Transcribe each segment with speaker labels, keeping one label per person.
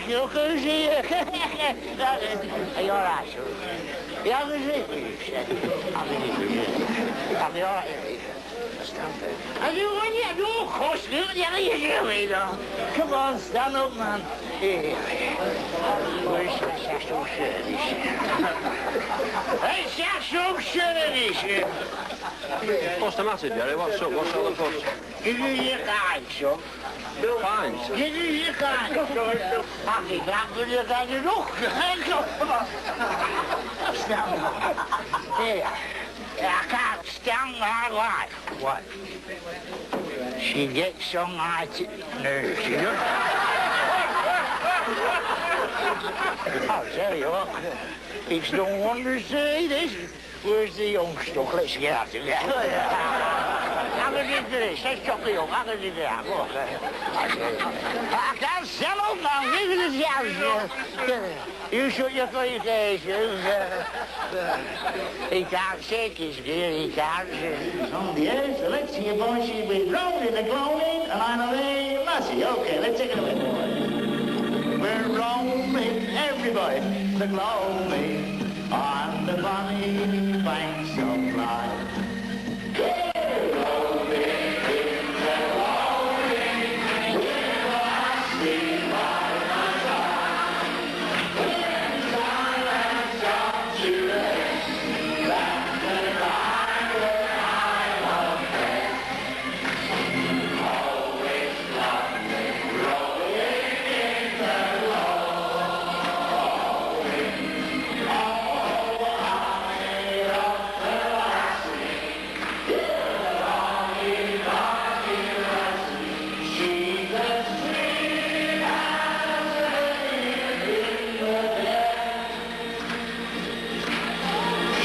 Speaker 1: sjokken zie je. You're right, sir. Ja, dat is het. Ja, I do when you do, of course, do yeah, you do, come on, stand up, man. Where's that so shirty? Hey, that's so shirty.
Speaker 2: What's the matter, Jerry? What's up? What's all the fuss?
Speaker 1: Give you your kind, son.
Speaker 2: Fines?
Speaker 1: Give you your kind. Mag ik laten je dat je nog? Stand up. Here. I can't stand my wife.
Speaker 2: Why?
Speaker 1: She gets on my nerves, you know. I'll tell you what, it's no wonder to see this. Where's the young stock? Let's get out together. How can you do this? Let's chop it up. How can you do that? Look, I can't sell up now. Give it a chance. You shut your face, he can't shake his gear, he can't shake. Oh, yes, so let's see, boys. She's been drowned in the gloaming, and I'm away, Lassie. Okay, let's take it away, boys. We're roaming, everybody, the gloaming, on the bonny banks of life. We're roaming in the gloaming, with Lassie by my side. When silence comes to rest, that's the time when I love best. Always lovely, rolling in the gloaming. Oh, I love the lassie, the bonny, bonny lassie. She's as sweet as a lady in the dead.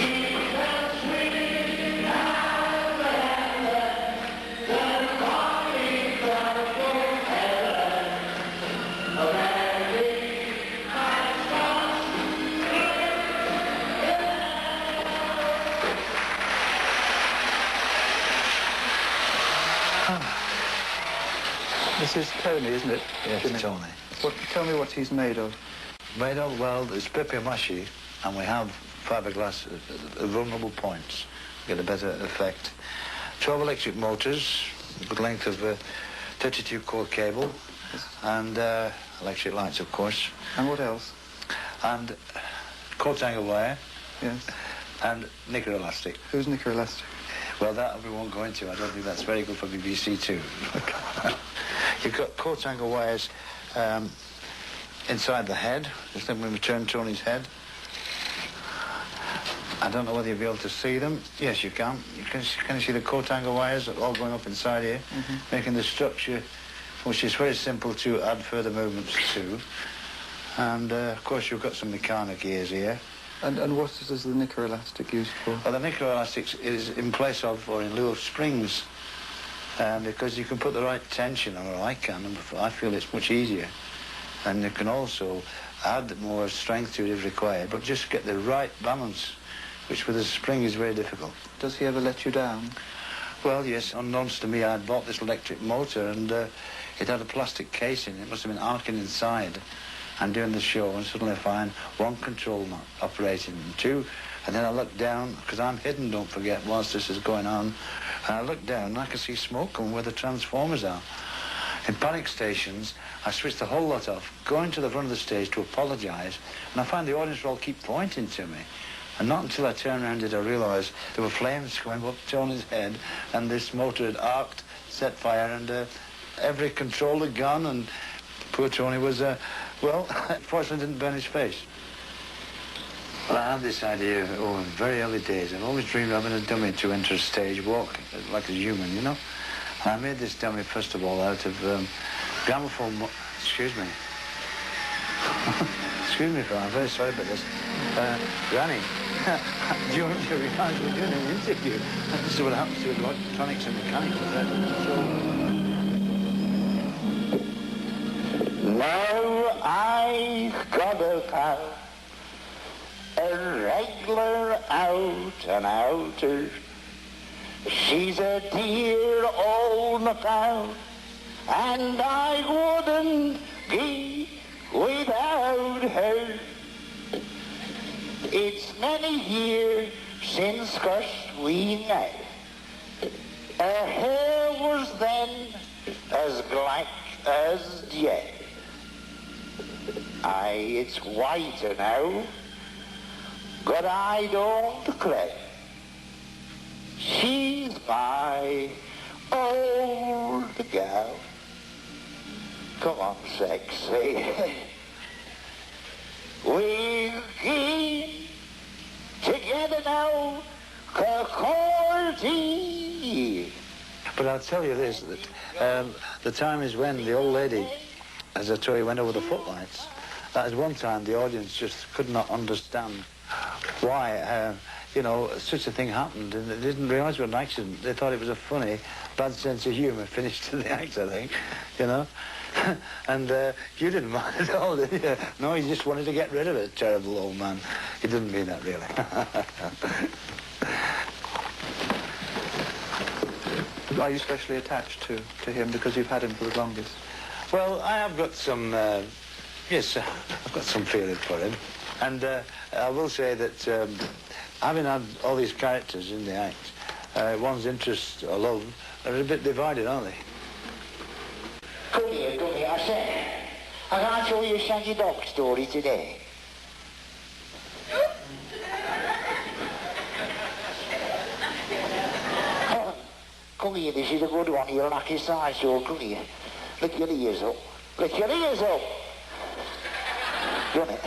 Speaker 1: She's as sweet as the heaven, the bonny purple heaven. A very nice one.
Speaker 3: This is Tony, isn't it?
Speaker 4: Yes,
Speaker 3: Jimmy?
Speaker 4: Tony.
Speaker 3: Tell me what he's made of.
Speaker 4: Made of, well, it's papier-mâché, and we have fiberglass at vulnerable points. Get a better effect. 12 electric motors with length of 32 core cable, and electric lights, of course.
Speaker 3: And what else?
Speaker 4: And coat angle wire,
Speaker 3: Yes.
Speaker 4: and knicker elastic.
Speaker 3: Who's Knicker Elastic?
Speaker 4: Well, that we won't go into. I don't think that's very good for BBC Two. You've got coat angle wires inside the head. Just then we turn Tony's head. I don't know whether you'll be able to see them. Yes, you can. Can you see the coat angle wires all going up inside here, making the structure, which is very simple to add further movements to. And, of course, you've got some mechanic ears here.
Speaker 3: And what is the Knicker Elastic used for?
Speaker 4: Well, the knicker elastic is in place of, or in lieu of, springs. Because you can put the right tension on, or I can, and I feel it's much easier. And you can also add more strength to it if required, but just get the right balance, which with a spring is very difficult.
Speaker 3: Does he ever let you down?
Speaker 4: Well, yes, unknowns to me, I'd bought this electric motor, and it had a plastic casing. It must have been arcing inside. And doing the show, and suddenly I find one control not operating, and two, and then I look down, because I'm hidden, don't forget, whilst this is going on, and I look down and I can see smoke coming where the transformers are. In panic stations, I switch the whole lot off, go into the front of the stage to apologise, and I find the audience will all keep pointing to me. And not until I turned around did I realise there were flames going up Tony's head, and this motor had arced, set fire, and every controller gone, and poor Tony was, well, fortunately didn't burn his face. Well, I had this idea, in very early days. I've always dreamed of having a dummy to enter a stage walk, like a human, you know? And I made this dummy, first of all, out of gramophone... Excuse me. Excuse me, I'm very sorry about this. Granny, do you want to realise we're doing an interview? This is what happens to electronics and mechanics.
Speaker 1: Now I've got a pal, a regular out-and-outer. She's a dear old pal, and I wouldn't give without her. It's many years since first we met. Her hair was then as black as jet. Aye, it's whiter now, but I don't declare. She's my old gal. Come on, sexy. We've been together now for 40 years.
Speaker 4: But I'll tell you this, that the time is when the old lady, as I told you, went over the footlights. That is one time the audience just could not understand why, you know, such a thing happened, and they didn't realise it was an accident. They thought it was a funny, bad sense of humour finished to the act, I think, you know. And you didn't mind at all, did you? No, you just wanted to get rid of it, terrible old man. He didn't mean that, really.
Speaker 3: Are you specially attached to him because you've had him for the longest?
Speaker 4: Well, I have got some, yes, I've got some feeling for him. And I will say that having had all these characters in the act, one's interest or love are a bit divided, aren't they?
Speaker 1: Come here, I said, I can't show you a Shaggy Dog story today. Come here, this is a good one. You'll knock your sides, so come here. Lick your ears up. Lick your ears up. Done it.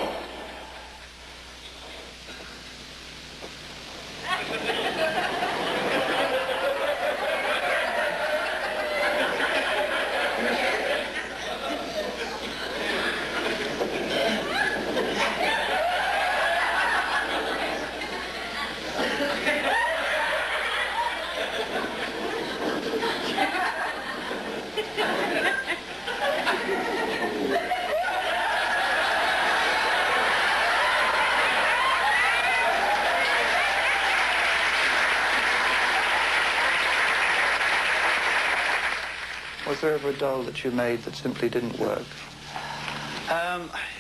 Speaker 3: Was there ever a doll that you made that simply didn't work?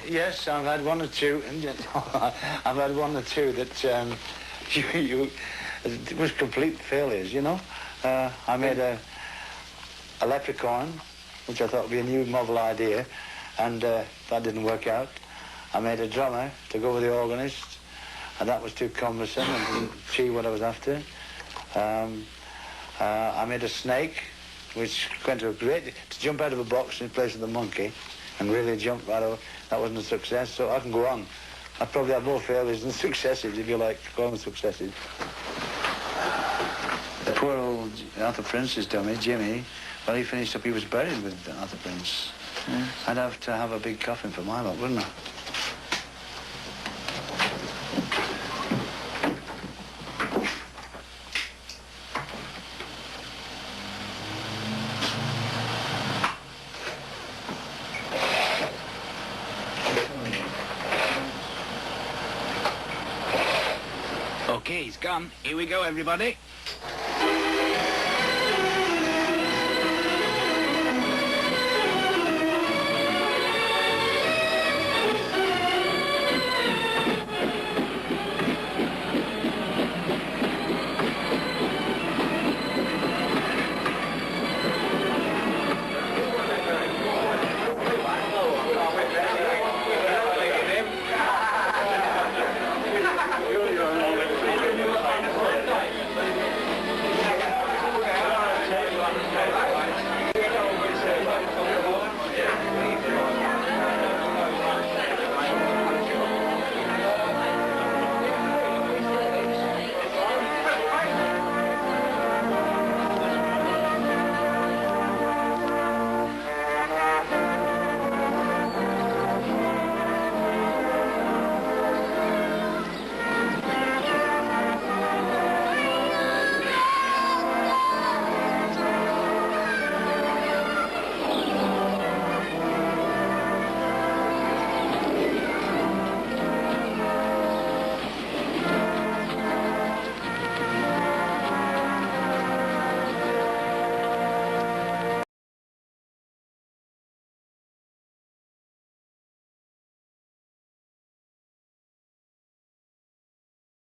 Speaker 4: Yes, I've had one or two. I've had one or two that it was complete failures, you know. I made a leprechaun, which I thought would be a new novel idea, and that didn't work out. I made a drummer to go with the organist, and that was too cumbersome and didn't achieve what I was after. I made a snake, which went to jump out of a box in place of the monkey and really jump right over. That wasn't a success, so I can go on. I probably have more failures than successes, if you like, call them successes. The poor old Arthur Prince's dummy, Jimmy, well, he finished up, he was buried with Arthur Prince. Yeah. I'd have to have a big coffin for my lot, wouldn't I?
Speaker 5: Okay, he's gone. Here we go, everybody.